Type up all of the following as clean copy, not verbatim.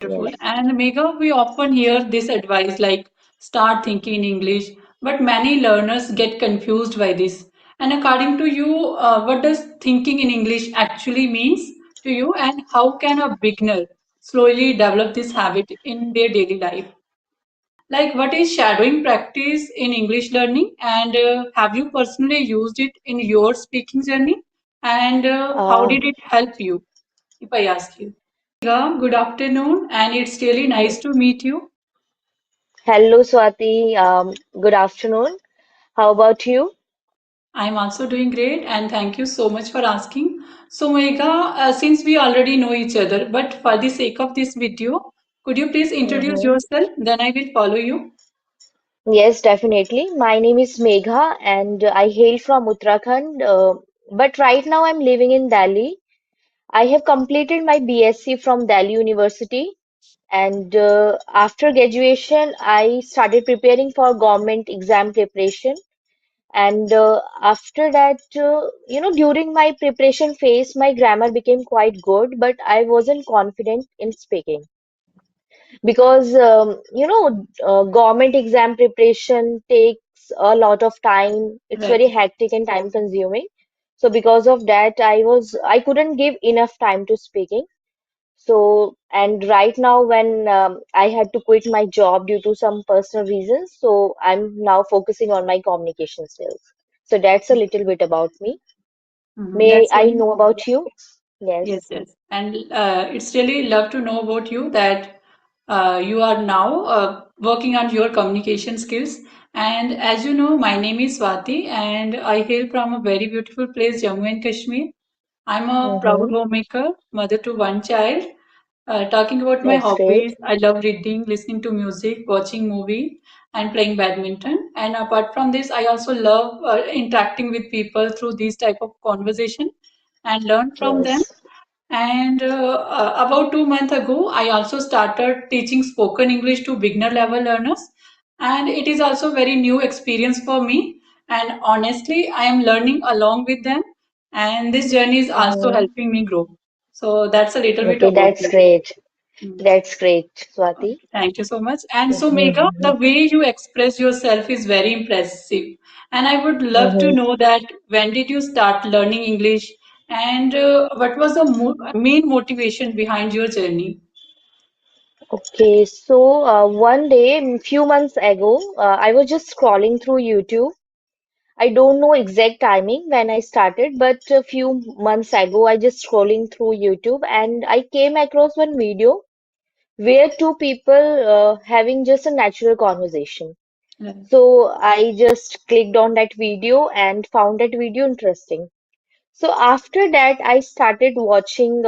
Wonderful. Yes. And Megha, we often hear this advice like start thinking in English, but many learners get confused by this. And according to you, what does thinking in English actually means to you, and how can a beginner slowly develop this habit in their daily life? Like, what is shadowing practice in English learning, and have you personally used it in your speaking journey? And how Uh, did it help you, if I ask you? Megha, good afternoon, and it's really nice to meet you. Hello, Swati. Good afternoon. How about you? I'm also doing great, and thank you so much for asking. So, Megha, since we already know each other, but for the sake of this video, could you please introduce Mm-hmm. yourself? Then I will follow you. Yes, definitely. My name is Megha and I hail from Uttarakhand. But right now I'm living in Delhi. I have completed my BSc from Delhi University. And after graduation, I started preparing for government exam preparation. And after that, during my preparation phase, my grammar became quite good, but I wasn't confident in speaking because government exam preparation takes a lot of time. It's Right. very hectic and time consuming. So because of that, I couldn't give enough time to speaking. So, and right now, when I had to quit my job due to some personal reasons, so I'm now focusing on my communication skills. So that's a little bit about me. May That's I really know about you? yes, Yes. yes. And it's really love to know about you that you are now working on your communication skills. And as you know, my name is Swati, and I hail from a very beautiful place, Jammu and Kashmir. I'm a proud Mm-hmm. homemaker, mother to one child. Talking about my That's hobbies, great. I love reading, listening to music, watching movie, and playing badminton. And apart from this, I also love interacting with people through these type of conversation and learn from them. Yes. And about 2 months ago, I also started teaching spoken English to beginner level learners. And it is also very new experience for me. And honestly, I am learning along with them. And this journey is also Mm-hmm. helping me grow. So that's a little bit Okay, about that's me. great. Mm. That's great, Swati. Thank you so much. And so, Megha, Mm-hmm. the way you express yourself is very impressive. And I would love to Mm-hmm. know that when did you start learning English and what was the main motivation behind your journey? Okay, so one day, few months ago, I was just scrolling through YouTube. I don't know exact timing when I started, but a few months ago, I just scrolling through YouTube and I came across one video where two people having just a natural conversation. Right. So I just clicked on that video and found that video interesting. So after that, I started watching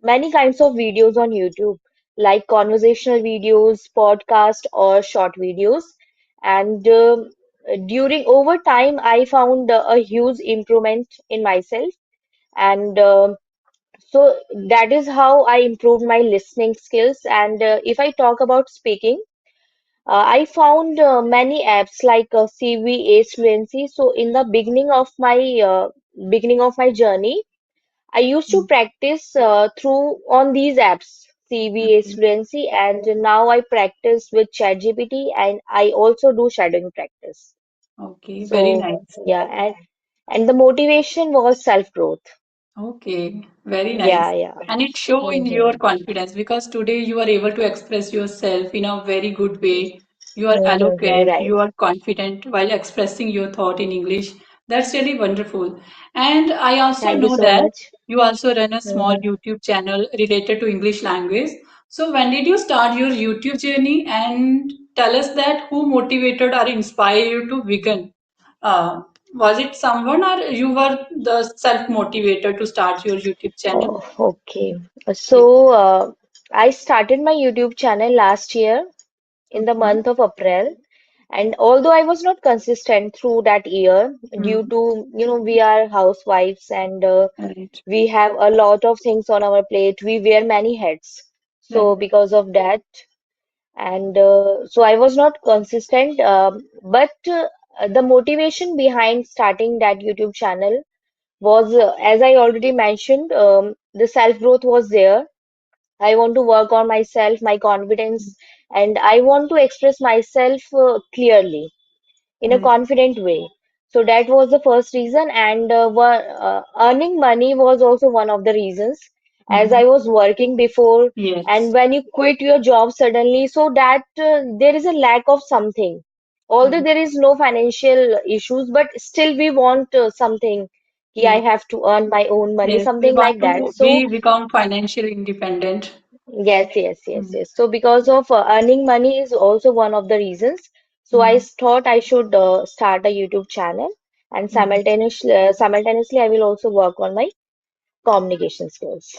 many kinds of videos on YouTube, like conversational videos, podcast, or short videos. And during over time, I found a huge improvement in myself. And so that is how I improved my listening skills. And if I talk about speaking, I found many apps like CV Fluency. So in the beginning of my journey, I used to Mm. practice through on these apps, CV Okay. Fluency, and now I practice with ChatGPT, and I also do shadowing practice. Okay. Very So nice. yeah, and the motivation was self growth. Okay, very Yeah, nice. yeah. And it show in your Mm-hmm. confidence because today you are able to express yourself in a very good way. You are Mm-hmm. eloquent, Right. you are confident while expressing your thought in English. That's really wonderful. And I also Thank you know so that much. you also run a small Mm-hmm. YouTube channel related to English language. So when did you start your YouTube journey and tell us that who motivated or inspired you to begin? Uh, was it someone or you were the self-motivated to start your YouTube channel? Oh, okay. Yes. So I started my YouTube channel last year in the Okay. month of April. And although I was not consistent through that year due Hmm. to, we are housewives and Right. we have a lot of things on our plate. We wear many hats. So Right. because of that, and so I was not consistent. But the motivation behind starting that YouTube channel was, as I already mentioned, the self growth was there. I want to work on myself, my confidence, and I want to express myself clearly in a Right. confident way. So that was the first reason, and earning money was also one of the reasons, as Mm-hmm. I was working before. And Yes. when you quit your job suddenly, so that there is a lack of something. Although Right. there is no financial issues, but still we want something. Ki I Yes. have to earn my own money, Yes. We something want like that. to So be become financially independent. yes, yes, yes, Mm-hmm. yes. So because of earning money is also one of the reasons. So I thought I should start a YouTube channel, and Mm-hmm. simultaneously I will also work on my communication skills.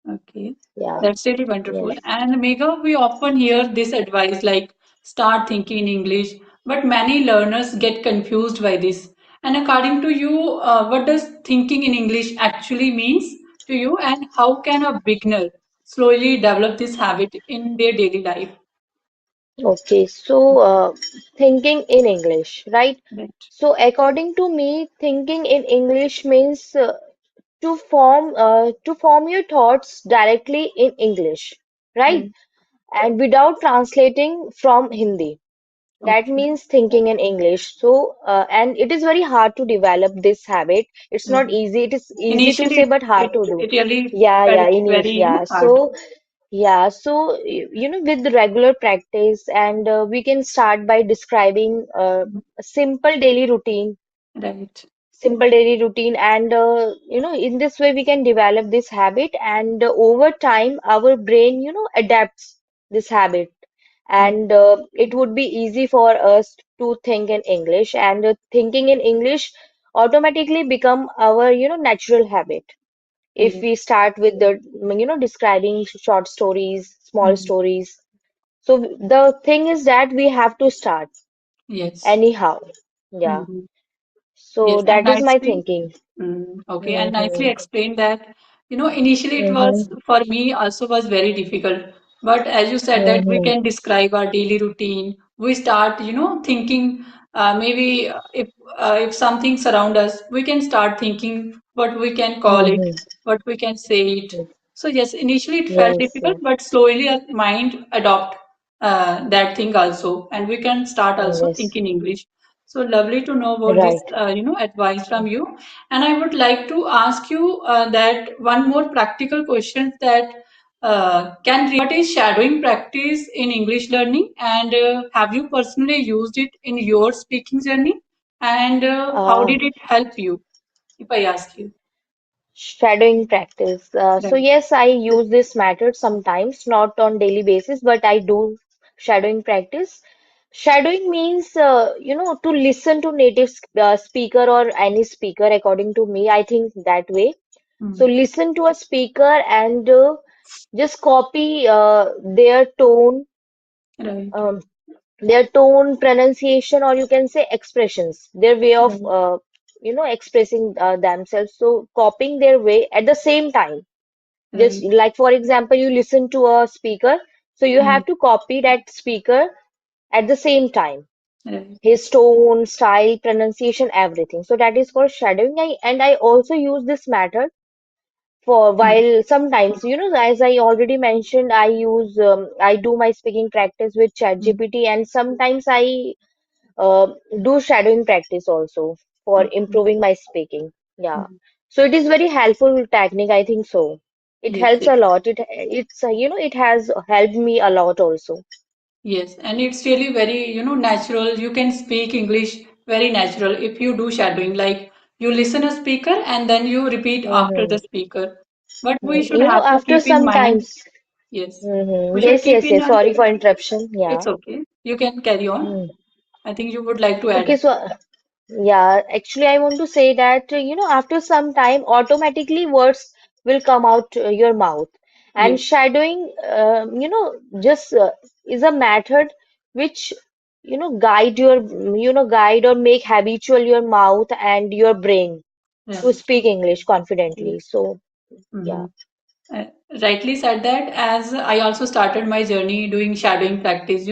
Okay, Yeah. that's really wonderful. Yes. And Mega, we often hear this advice like start thinking in English, but many learners get confused by this. And according to you, what does thinking in English actually means to you, and how can a beginner slowly develop this habit in their daily life? Okay. So thinking in English, right? Right. So according to me, thinking in English means to form your thoughts directly in English, right? Right. And without translating from Hindi. That Okay. means thinking in English. So, and it is very hard to develop this habit. It's not Mhm. easy. It is easy to say, Initially, but hard it, to do. it really Yeah, felt yeah, very, yeah. hard. With the regular practice, and we can start by describing a simple daily routine, and in this way we can develop this habit, and over time, our brain, adapts this habit, Right. and it would be easy for us to think in English, and thinking in English automatically become our natural habit if Yes. we start with the describing short stories, small Mhm. stories. So the thing is that we have to start Yes. anyhow. Yeah. Mhm. So Yes, and that is my nicely, thinking. okay, and nicely Mm-hmm. explained that, initially it was Mm-hmm. for me also was very difficult. But as you said that we Mm-hmm. can describe our daily routine, we start, thinking maybe if something surround us, we can start thinking what we can call it, Mm-hmm. what we can say it. So yes, initially it felt Yes, difficult, yes, but slowly our mind adopt that thing also, and we can start also yes. thinking English. So lovely to know about this, Right. advice from you. And I would like to ask you that one more practical question that what is shadowing practice in English learning, and have you personally used it in your speaking journey? And how Uh, did it help you? If I ask you, Shadowing practice. So right? yes, I use this method sometimes, not on daily basis, but I do shadowing practice. Shadowing means, to listen to native speaker or any speaker, according to me. I think that way. So Mm, listen to a speaker and just copy right, um, their tone, pronunciation, or you can say expressions, their way of, right, expressing themselves. So copying their way at the same time. Just right, like, for example, you listen to a speaker, so you mm, have to copy that speaker at the same time. right, His tone, style, pronunciation, everything. So that is called shadowing. And I also use this method for mm, while sometimes, as I already mentioned, I do my speaking practice with mm, ChatGPT, and sometimes I uh, do shadowing practice also for okay, improving my speaking. Yeah. mm, So it is very helpful technique, I think so. It yes, helps yes. a lot. It has helped me a lot also. Yes, and it's really very, natural. You can speak English very natural if you do shadowing. Like you listen a speaker and then you repeat after the Hmm. speaker. But we should have to After keep in some mind, times. yes, we should Yes, keep yes, in yes. mind. Sorry for interruption. Yeah. It's okay. You can carry on. Hmm. I think you would like to Okay, add. so yeah, actually, I want to say that, after some time, automatically words will come out your mouth. And Yes, shadowing, just is a method which, guide or make habitual your mouth and your brain to right. speak English confidently. Yes. So, yeah. Mhm. Uh, Rightly said that, as I also started my journey doing shadowing practice.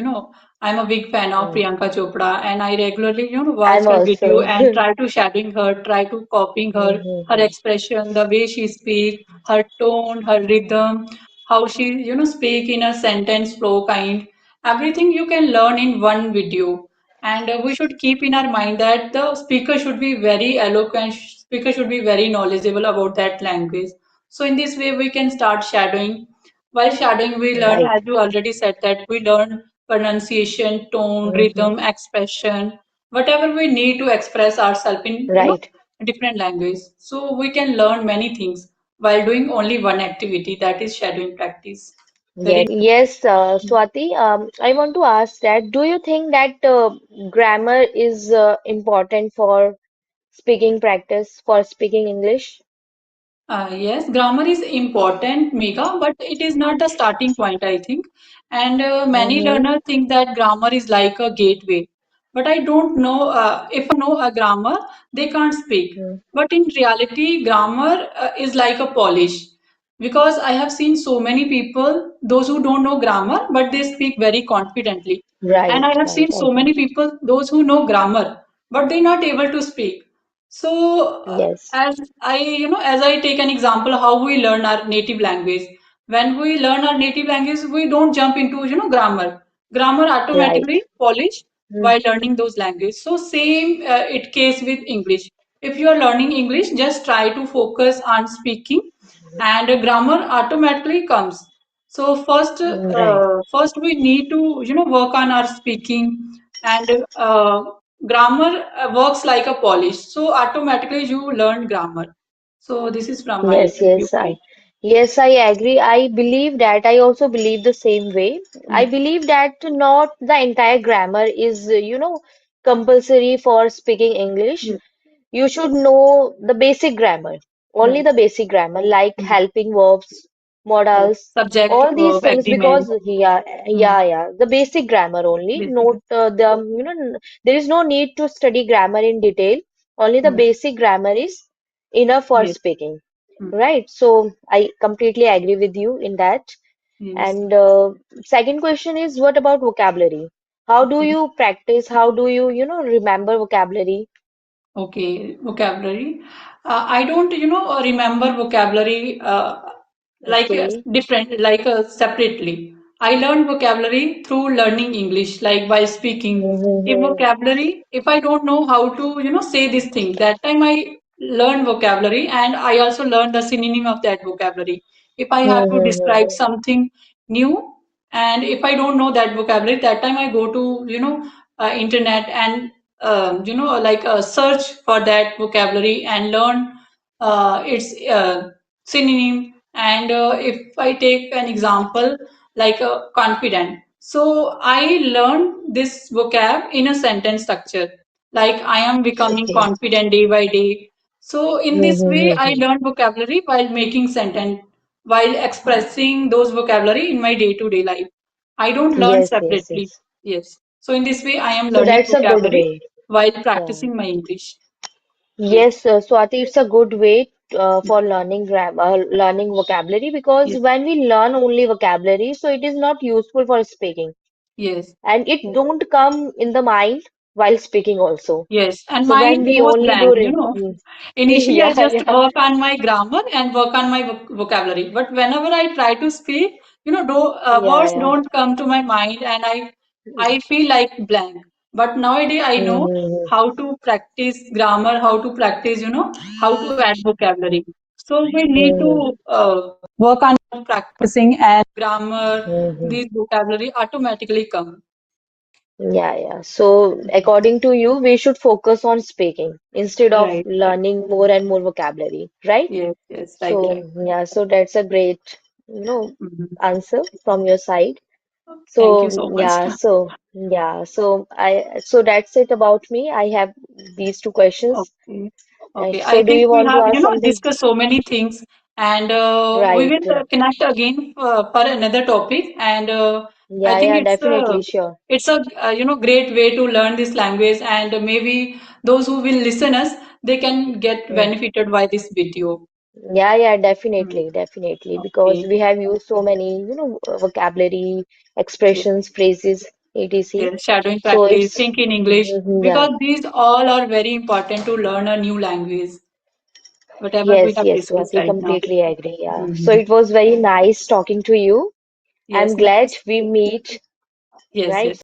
I'm a big fan of Mm. Priyanka Chopra, and I regularly, watch I'm her video also. and try to shadowing her, try to copying her Mhm. expression, the way she speak, her tone, her rhythm, how she speak in a sentence flow kind. Everything you can learn in one video. And we should keep in our mind that the speaker should be very eloquent, speaker should be very knowledgeable about that language. So in this way we can start shadowing. While shadowing we learn, Right, as you already said, that we learn pronunciation, tone, hmm, rhythm, expression, whatever we need to express ourselves in right. different language. So we can learn many things while doing only one activity, that is shadowing practice. Very Yes, Swati, I want to ask that do you think that grammar is important for speaking practice, for speaking English? Yes, grammar is important, Mega, but it is not the starting point, I think. And many Mm-hmm. learners think that grammar is like a gateway. But I don't know, if a know a grammar, they can't speak. But in reality, grammar is like a polish. Because I have seen so many people, those who don't know grammar, but they speak very confidently. And Right, I have right, seen so many agree. people, those who know grammar, but they're not able to speak. So, Yes, as I take an example, how we learn our native language. When we learn our native language, we don't jump into, grammar. Grammar right. automatically polish Mm, while learning those languages. So same it case with English. If you are learning English, just try to focus on speaking, and grammar automatically comes. So right. first we need to work on our speaking, and grammar works like a polish. So automatically you learn grammar. So this is from my Yes, yes, viewpoint. I agree. I believe that. I also believe the same way. I Mm, believe that not the entire grammar is, compulsory for speaking English. yes, You should know the basic grammar, only right. the basic grammar, like Mm, helping verbs, yes. modals, Subject, all these verb, things. agreement. Because yeah, Mm, the basic grammar only. basic. Note there is no need to study grammar in detail. Only the Mm, basic grammar is enough for yes. speaking, Mm, right? So I completely agree with you in that. yes. And second question is, what about vocabulary? How do Okay. you practice? How do you, remember vocabulary? Okay, vocabulary. I don't, remember vocabulary like Okay. different, like separately. I learned vocabulary through learning English, like while speaking. If Mm-hmm. vocabulary, if I don't know how to, say this thing, that time I learn vocabulary, and I also learn the synonym of that vocabulary. If I have to describe Mm-hmm. something new, and if I don't know that vocabulary, that time I go to, internet, and like search for that vocabulary and learn its synonym. And if I take an example like confident, so I learned this vocab in a sentence structure, like I am becoming Okay. confident day by day. So in this way, I Mm-hmm. learned vocabulary while making sentence, while expressing those vocabulary in my day-to-day life. I don't learn Yes, yes, separately. yes. Yes. So in this way, I am So learning that's a good vocabulary way. while Yeah. practicing my English. Yes. Yes, Swati, it's a good way for learning grammar, learning vocabulary because Yes. when we learn only vocabulary, so it is not useful for speaking, Yes. and it don't come in the mind while speaking also. Yes. And So mind when we goes only do, blank, Initially, I yeah, just yeah, work on my grammar and work on my vocabulary. But whenever I try to speak, yeah, words yeah. don't come to my mind, and I feel like blank. But nowadays, I know Mm-hmm. how to practice grammar, how to practice, how to add vocabulary. So we need Mm-hmm. to work on practicing, and grammar, Mm-hmm. these vocabulary automatically come. Yeah, yeah. So, according to you, we should focus on speaking instead of Right, right. learning more and more vocabulary, right? Yes, yes, right, right. So, yeah, so that's a great, Mhm. answer from your side. Thank you So, so much. so that's it about me. I have these two questions. Okay. Okay. So, I do think you we want to have, ask something? discussed so many things, and we Right. will connect again for another topic. And I Yeah, think yeah, definitely, sure. it's a great way to learn this language, and maybe those who will listen us, they can get Mm. benefited by this video. Yeah, yeah, Mm. definitely, definitely, because Okay. we have used so many, vocabulary, Yes. expressions, phrases, etc. Yes. Shadowing So practice, it's, think in English, mhm, yeah, because these all are very important to learn a new language. whatever we Yes, have yes, discussed Swati, right now. completely agree. Yeah. So Mhm. it was very nice talking to you. I'm Yes, glad nice. we meet, Yes, right? yes.